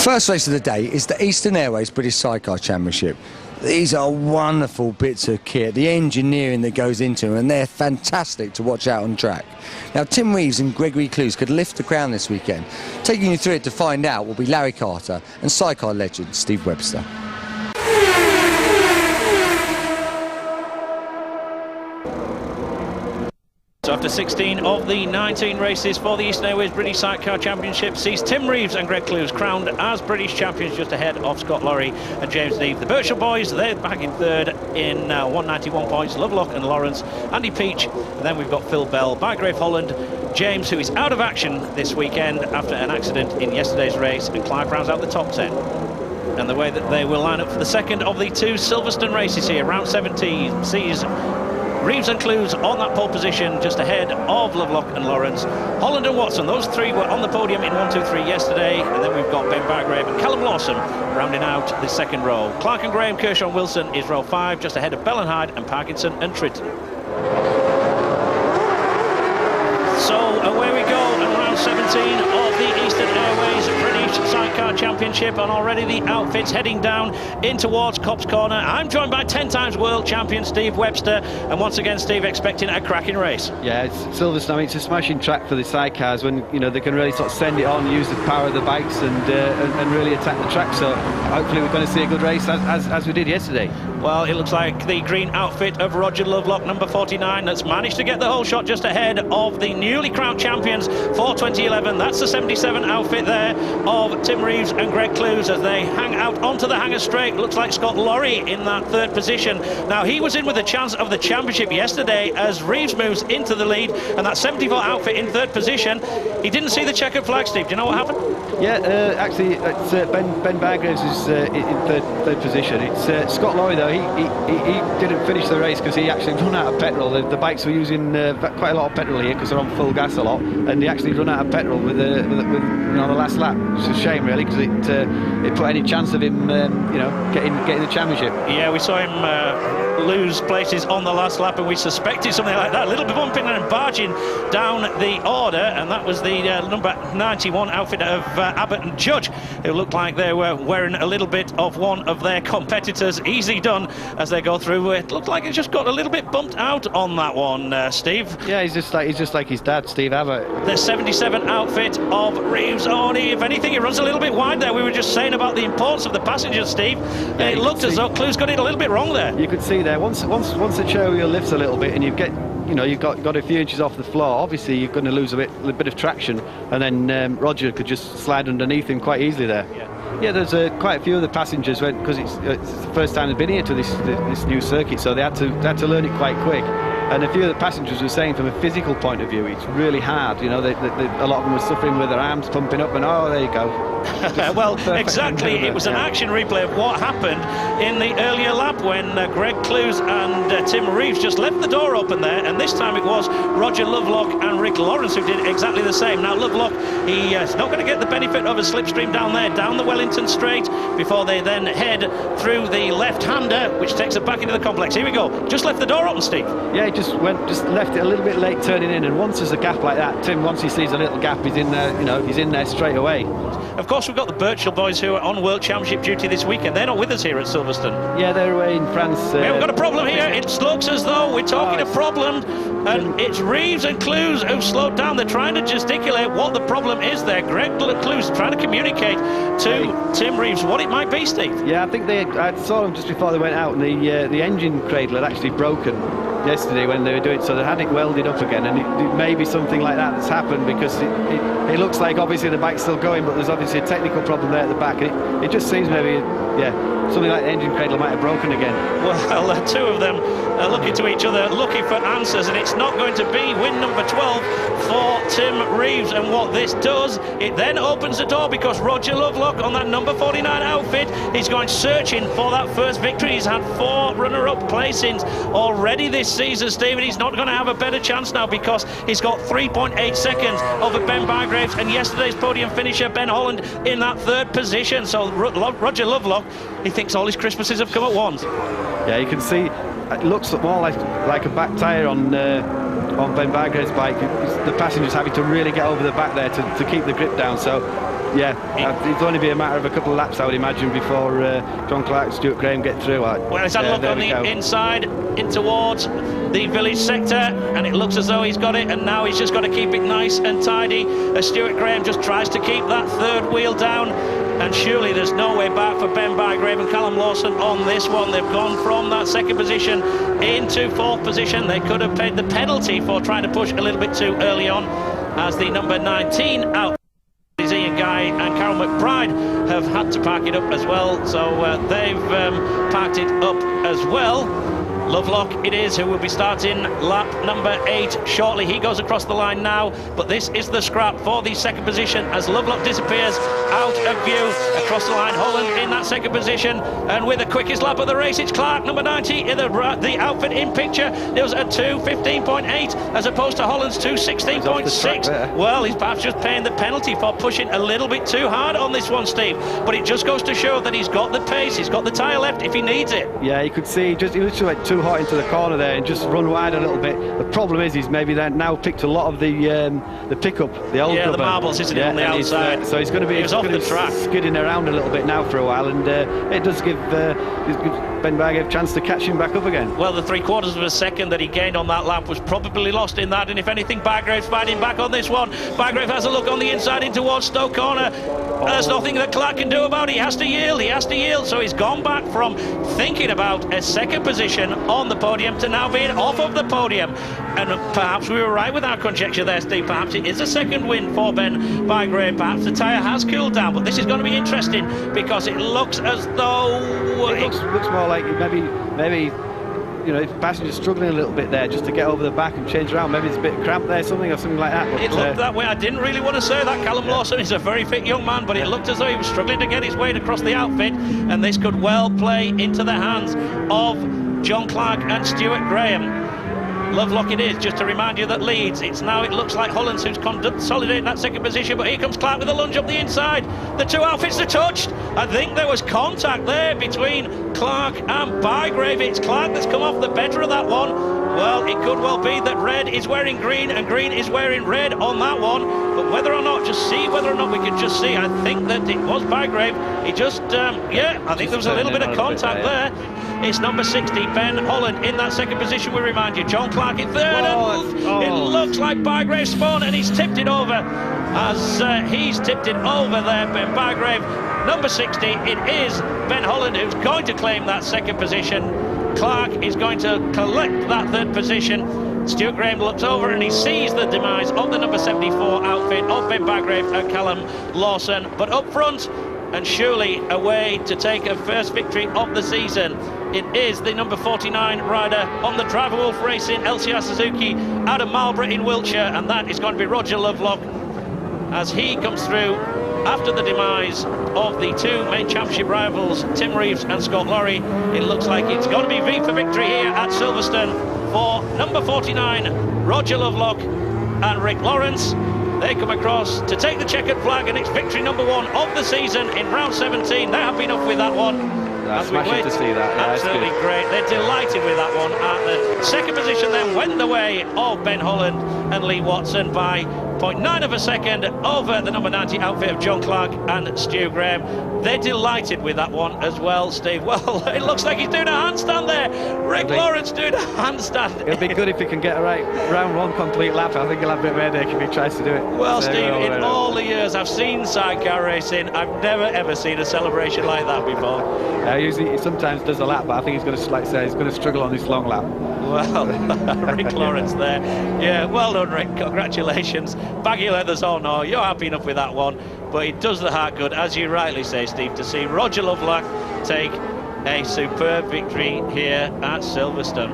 First race of the day is the Eastern Airways British Sidecar Championship. These are wonderful bits of kit, the engineering that goes into them, and they're fantastic to watch out on track. Now, Tim Reeves and Gregory Clues could lift the crown this weekend. Taking you through it to find out will be Larry Carter and sidecar legend Steve Webster. So after 16 of the 19 races for the Eastern Airways British Sidecar Championship sees Tim Reeves and Greg Clues crowned as British champions, just ahead of Scott Lorry and James Neave. The Birchall boys, they're back in third in 191 points. Lovelock and Lawrence, Andy Peach, and then we've got Phil Bell, Bygrave Holland, James, who is out of action this weekend after an accident in yesterday's race, and Clive rounds out the top 10. And the way that they will line up for the second of the two Silverstone races here, round 17 sees Reeves and Clues on that pole position, just ahead of Lovelock and Lawrence. Holland and Watson, those three were on the podium in 1, 2, 3 yesterday, and then we've got Ben Bygrave and Callum Lawson rounding out the second row. Clark and Graham, Kershaw and Wilson is row 5, just ahead of Bell and Hyde and Parkinson and Tritton. So away we go, and round 17 of the Eastern Airways British Sidecar Championship, and already the outfits heading down in towards Cops Corner. I'm joined by 10 times world champion Steve Webster, and once again Steve expecting a cracking race. Yeah, it's Silverstone. I mean, it's a smashing track for the sidecars when they can really sort of send it on, use the power of the bikes, and really attack the track. So hopefully we're going to see a good race as we did yesterday. Well, it looks like the green outfit of Roger Lovelock, number 49, that's managed to get the whole shot just ahead of the newly crowned champions for 2011. That's the 77 outfit there of Tim Reeves and Greg Clues as they hang out onto the hanger straight. Looks like Scott Lorry in that third position. Now, he was in with a chance of the championship yesterday as Reeves moves into the lead, and that 74 outfit in third position. He didn't see the checkered flag, Steve. Do you know what happened? Yeah, actually, it's Ben Bygraves is in third position. It's Scott Lorry, though. He didn't finish the race because he actually run out of petrol. The bikes were using quite a lot of petrol here because they're on full gas a lot, and he actually run out of petrol with the last lap, which is a shame really, because it put any chance of him getting the championship. Yeah, we saw him lose places on the last lap, and we suspected something like that, a little bit bumping and barging down the order, and that was the number 91 outfit of Abbott and Judge, who looked like they were wearing a little bit of one of their competitors. Easy done as they go through. It looked like it just got a little bit bumped out on that one, Steve. Yeah, he's just like his dad, Steve Abbott. The 77 outfit of Reeves. If anything, it runs a little bit wide there. We were just saying about the importance of the passengers, Steve. Yeah, it looked as though Clues got it a little bit wrong there. You could see there, once the chair wheel lifts a little bit and you've got a few inches off the floor, obviously you're going to lose a bit of traction, and then Roger could just slide underneath him quite easily there. Yeah, there's quite a few of the passengers because it's the first time they've been here to this new circuit, so they had to learn it quite quick. And a few of the passengers were saying, from a physical point of view, it's really hard. A lot of them were suffering with their arms pumping up, and oh, there you go. Well, exactly. It was an action replay of what happened in the earlier lap when Greg Clues and Tim Reeves just left the door open there, and this time it was Roger Lovelock and Rick Lawrence who did exactly the same. Now, Lovelock, he's not going to get the benefit of a slipstream down there, down the Wellington Straight, before they then head through the left-hander, which takes it back into the complex. Here we go. Just left the door open, Steve. Yeah, he just left it a little bit late turning in, and once there's a gap like that, Tim, once he sees a little gap, he's in there. He's in there straight away. Of course, we've got the Birchall boys who are on World Championship duty this weekend. They're not with us here at Silverstone. Yeah, they're away in France. We haven't got a problem here. It looks as though we're talking a problem, and it's Reeves and Clues who've slowed down. They're trying to gesticulate what the problem is there. Greg Clues trying to communicate to Tim Reeves what it might be, Steve. Yeah, I think I saw them just before they went out, and the engine cradle had actually broken yesterday when they were doing it, so they had it welded up again, and it may be something like that's happened, because it looks like obviously the bike's still going, but there's obviously a technical problem there at the back, and it just seems maybe something like the engine cradle might have broken again. Well, two of them are looking to each other, looking for answers, and it's not going to be win number 12 for Tim Reeves. And what this does, it then opens the door, because Roger Lovelock on that number 49 outfit is going searching for that first victory. He's had 4 runner-up placings already this season, Stephen. He's not going to have a better chance now, because he's got 3.8 seconds over Ben Bygraves and yesterday's podium finisher Ben Holland in that third position. So Roger Lovelock, he thinks all his Christmases have come at once. Yeah, you can see it looks more like a back tyre on Ben Bygraves' bike. The passenger's having to really get over the back there to keep the grip down. So it'd only be a matter of a couple of laps, I would imagine, before John Clark and Stuart Graham get through. Well, he's had a look on the inside, in towards the village sector, and it looks as though he's got it, and now he's just got to keep it nice and tidy as Stuart Graham just tries to keep that third wheel down. And surely there's no way back for Ben Bygrave and Callum Lawson on this one. They've gone from that second position into fourth position. They could have paid the penalty for trying to push a little bit too early on, as the number 19 out. Ian Guy and Carol McBride have had to park it up as well, so they've parked it up as well. Lovelock it is who will be starting lap number 8 shortly. He goes across the line now, but this is the scrap for the second position as Lovelock disappears out of view across the line. Holland in that second position, and with the quickest lap of the race, it's Clark, number 90, in the outfit in picture. It was a 2:15.8 as opposed to Holland's 2:16.6. Well, he's perhaps just paying the penalty for pushing a little bit too hard on this one, Steve. But it just goes to show that he's got the pace, he's got the tyre left if he needs it. Yeah, you could see he literally went too hot into the corner there and just run wide a little bit. The problem is he's maybe now picked a lot of the pickup, the old the marbles, isn't it, on the outside. So he's going to be off the track, skidding around a little bit now for a while, and it does give Ben Bygrave a chance to catch him back up again. Well, the 3/4 of a second that he gained on that lap was probably lost in that, and if anything, Bygrave's fighting back on this one. Bygrave has a look on the inside in towards Stoke Corner. There's nothing that Clark can do about it. He has to yield, so he's gone back from thinking about a second position on the podium to now being off of the podium. And perhaps we were right with our conjecture there, Steve. Perhaps it is a second win for Ben Bygrave. Perhaps the tyre has cooled down, but this is going to be interesting because it looks as though it looks more like maybe you know, if passenger's struggling a little bit there just to get over the back and change around. Maybe it's a bit cramped there, something like that. But, it looked that way. I didn't really want to say that. Callum Lawson is a very fit young man, but it looked as though he was struggling to get his weight across the outfit, and this could well play into the hands of John Clark and Stuart Graham. Lovelock it is, just to remind you that leads. It looks like Hollands who's consolidating that second position, but here comes Clark with a lunge up the inside. The two outfits are touched. I think there was contact there between Clark and Bygrave. It's Clark that's come off the better of that one. Well, it could well be that red is wearing green and green is wearing red on that one, but whether or not, whether or not we can just see, I think that it was Bygrave. He just, I think there was a little bit of contact there. It's number 60, Ben Holland, in that second position, we remind you. John Clark in third, and it looks like Bygrave spun, and he's tipped it over. As he's tipped it over there, Ben Bygrave. Number 60, it is Ben Holland who's going to claim that second position. Clark is going to collect that third position. Stuart Graham looks over and he sees the demise of the number 74 outfit of Ben Bygrave and Callum Lawson. But up front, and surely away to take a first victory of the season, it is the number 49 rider on the Driver Wolf Racing LCR Suzuki out of Marlborough in Wiltshire, and that is going to be Roger Lovelock as he comes through after the demise of the two main championship rivals, Tim Reeves and Scott Lorry. It looks like it's going to be V for victory here at Silverstone for number 49, Roger Lovelock and Rick Lawrence. They come across to take the checkered flag, and it's victory number 1 of the season in round 17. They have been up with that one. That's smashing to see that. Yeah, absolutely great. They're delighted with that one. At the second position then went the way of Ben Holland and Lee Watson by 0.9 of a second over the number 90 outfit of John Clark and Stu Graham. They're delighted with that one as well, Steve. Well, it looks like he's doing a handstand there. Rick Lawrence doing a handstand. It'll be good if he can get a round 1 complete lap. I think he'll have a bit of a headache if he tries to do it. Well, Steve, in all the years I've seen sidecar racing, I've never ever seen a celebration like that before. Usually he sometimes does a lap, but I think he's going to, like I say, he's going to struggle on this long lap. Well, Rick Lawrence there. Yeah, well done, Rick. Congratulations. Baggy leathers or no, you're happy enough with that one. But it does the heart good, as you rightly say, Steve, to see Roger Lovelock take a superb victory here at Silverstone.